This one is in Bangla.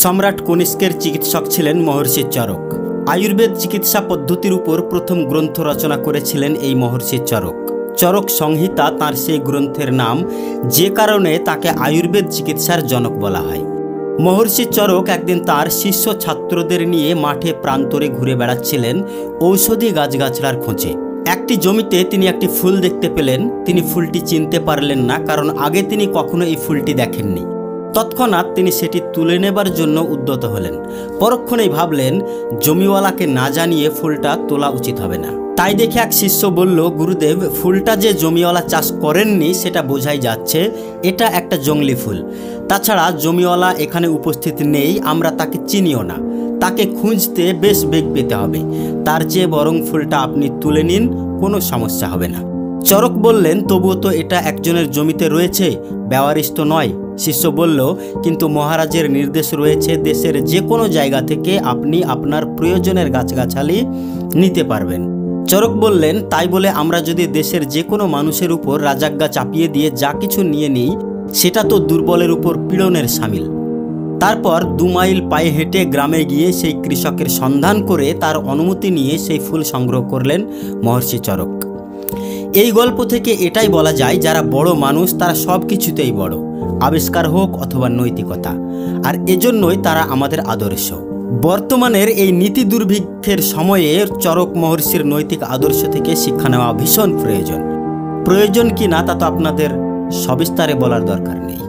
সম্রাট কনিষ্কের চিকিৎসক ছিলেন মহর্ষি চরক। আয়ুর্বেদ চিকিৎসা পদ্ধতির উপর প্রথম গ্রন্থ রচনা করেছিলেন এই মহর্ষি চরক। চরক সংহিতা তাঁর সেই গ্রন্থের নাম, যে কারণে তাকে আয়ুর্বেদ চিকিৎসার জনক বলা হয়। মহর্ষি চরক একদিন তার শিষ্য ছাত্রদের নিয়ে মাঠে প্রান্তরে ঘুরে বেড়াচ্ছিলেন ঔষধি গাছগাছড়ার খোঁজে। একটি জমিতে তিনি একটি ফুল দেখতে পেলেন। তিনি ফুলটি চিনতে পারলেন না, কারণ আগে তিনি কখনো এই ফুলটি দেখেননি। তৎক্ষণাৎ তিনি সেটি তুলে নেবার জন্য উদ্যত হলেন। পরক্ষণেই ভাবলেন, জমিওয়ালাকে না জানিয়ে ফুলটা তোলা উচিত হবে না। তাই দেখে এক শিষ্য বলল, গুরুদেব, ফুলটা যে জমিওয়ালা চাষ করেননি সেটা বোঝাই যাচ্ছে, এটা একটা জংলি ফুল। তাছাড়া জমিওয়ালা এখানে উপস্থিত নেই, আমরা তাকে চিনিও না। তাকে খুঁজতে বেশ বেগ পেতে হবে। তার চেয়ে বরং ফুলটা আপনি তুলে নিন, কোনো সমস্যা হবে না। চরক বললেন, তবুও তো এটা একজনের জমিতে রয়েছে, বেওয়ারিশ তো নয়। শিষ্য বলল, কিন্তু মহারাজের নির্দেশ রয়েছে, দেশের যে কোনো জায়গা থেকে আপনি আপনার প্রয়োজনের গাছগাছালি নিতে পারবেন। চরক বললেন, তাই বলে আমরা যদি দেশের যে কোনো মানুষের উপর রাজাজ্ঞা চাপিয়ে দিয়ে যা কিছু নিয়ে নিই, সেটা তো দুর্বলের উপর পীড়নের শামিল। তারপর 2 মাইল পায়ে হেঁটে গ্রামে গিয়ে সেই কৃষকের সন্ধান করে তার অনুমতি নিয়ে সেই ফুল সংগ্রহ করলেন মহর্ষি চরক। এই গল্প থেকে এটাই বলা যায়, যারা বড় মানুষ তারা সব কিছুতেই বড়, আবিষ্কার হোক অথবা নৈতিকতা, আর এজন্যই তারা আমাদের আদর্শ। বর্তমানের এই নীতি দুর্ভিক্ষের সময়ে চরক মহর্ষির নৈতিক আদর্শ থেকে শিক্ষা নেওয়া ভীষণ প্রয়োজন। প্রয়োজন কি না তা তো আপনাদের সবিস্তারে বলার দরকার নেই।